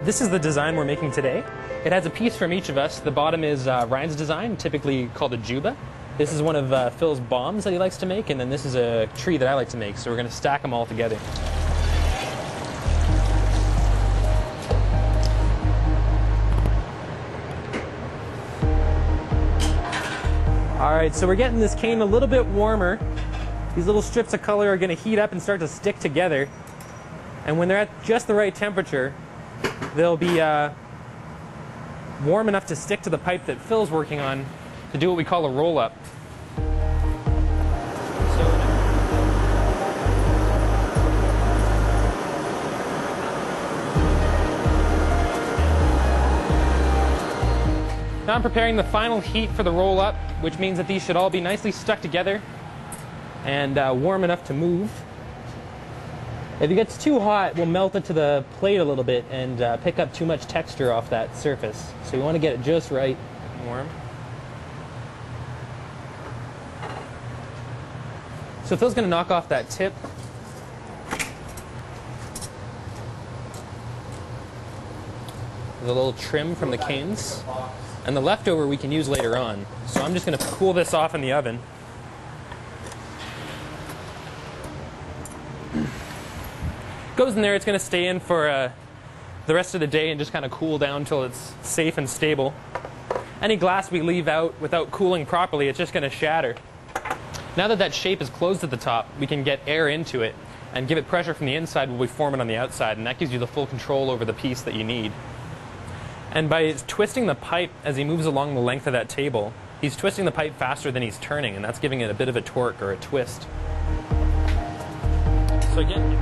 This is the design we're making today. It has a piece from each of us. The bottom is Ryan's design, typically called a juba. This is one of Phil's bombs that he likes to make, and then this is a tree that I like to make, so we're going to stack them all together. Alright, so we're getting this cane a little bit warmer. These little strips of color are going to heat up and start to stick together. And when they're at just the right temperature, they'll be warm enough to stick to the pipe that Phil's working on to do what we call a roll-up. Now I'm preparing the final heat for the roll-up, which means that these should all be nicely stuck together and warm enough to move. If it gets too hot, we'll melt it to the plate a little bit and pick up too much texture off that surface. So you want to get it just right and warm. So Phil's going to knock off that tip. There's a little trim from the canes. And the leftover we can use later on. So I'm just going to cool this off in the oven. Goes in there, it's going to stay in for the rest of the day and just kind of cool down until it's safe and stable. Any glass we leave out without cooling properly, it's just going to shatter. Now that that shape is closed at the top, we can get air into it and give it pressure from the inside while we form it on the outside, and that gives you the full control over the piece that you need. And by twisting the pipe as he moves along the length of that table, he's twisting the pipe faster than he's turning, and that's giving it a bit of a torque or a twist. So again,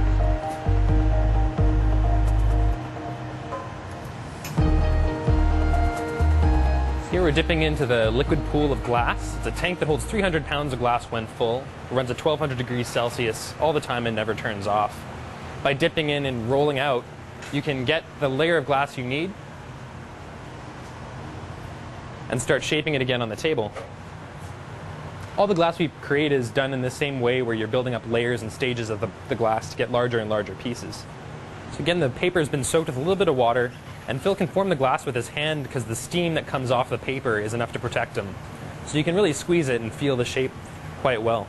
here we're dipping into the liquid pool of glass. It's a tank that holds 300 pounds of glass when full. It runs at 1200 degrees Celsius all the time and never turns off. By dipping in and rolling out, you can get the layer of glass you need and start shaping it again on the table. All the glass we create is done in the same way, where you're building up layers and stages of the glass to get larger and larger pieces. So again, the paper has been soaked with a little bit of water, and Phil can form the glass with his hand because the steam that comes off the paper is enough to protect him. So you can really squeeze it and feel the shape quite well.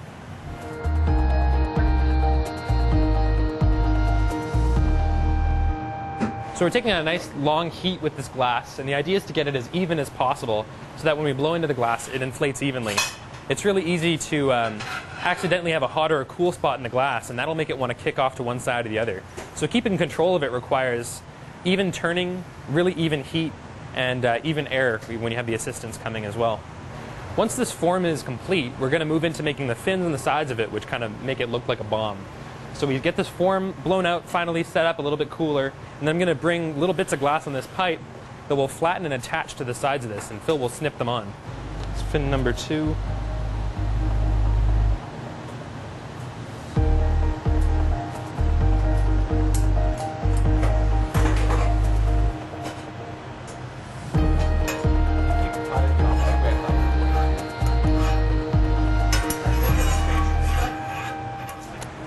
So we're taking a nice long heat with this glass, and the idea is to get it as even as possible so that when we blow into the glass, it inflates evenly. It's really easy to accidentally have a hot or a cool spot in the glass, and that'll make it want to kick off to one side or the other. So keeping control of it requires even turning, really even heat, and even air when you have the assistants coming as well. Once this form is complete, we're going to move into making the fins on the sides of it, which kind of make it look like a bomb. So we get this form blown out, finally set up a little bit cooler, and then I'm going to bring little bits of glass on this pipe that will flatten and attach to the sides of this, and Phil will snip them on. It's fin number 2.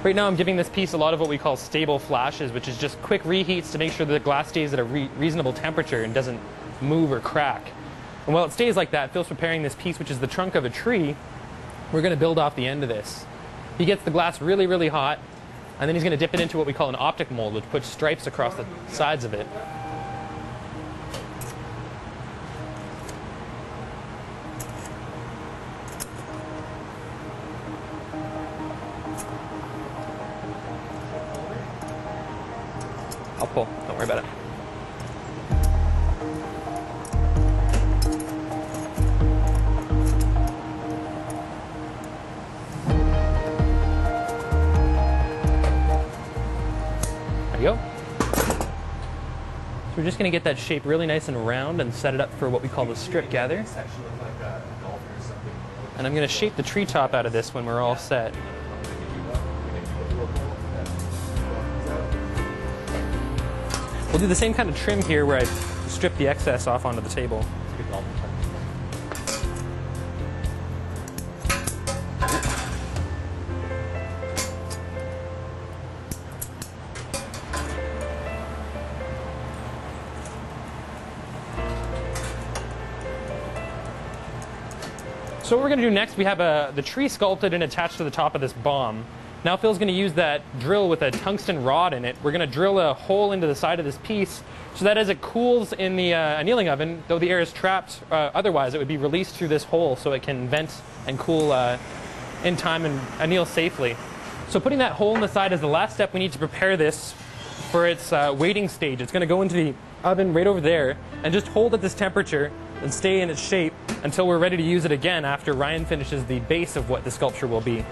Right now I'm giving this piece a lot of what we call stable flashes, which is just quick reheats to make sure that the glass stays at a reasonable temperature and doesn't move or crack. And while it stays like that, Phil's preparing this piece, which is the trunk of a tree. We're going to build off the end of this. He gets the glass really, really hot, and then he's going to dip it into what we call an optic mold, which puts stripes across the sides of it. I'll pull, don't worry about it. There you go. So we're just going to get that shape really nice and round and set it up for what we call the strip gather. And I'm going to shape the treetop out of this when we're all set. We'll do the same kind of trim here where I strip the excess off onto the table. So what we're going to do next, we have the tree sculpted and attached to the top of this bomb. Now Phil's going to use that drill with a tungsten rod in it. We're going to drill a hole into the side of this piece so that as it cools in the annealing oven, though the air is trapped, otherwise it would be released through this hole so it can vent and cool in time and anneal safely. So putting that hole in the side is the last step. We need to prepare this for its waiting stage. It's going to go into the oven right over there and just hold at this temperature and stay in its shape until we're ready to use it again after Ryan finishes the base of what the sculpture will be.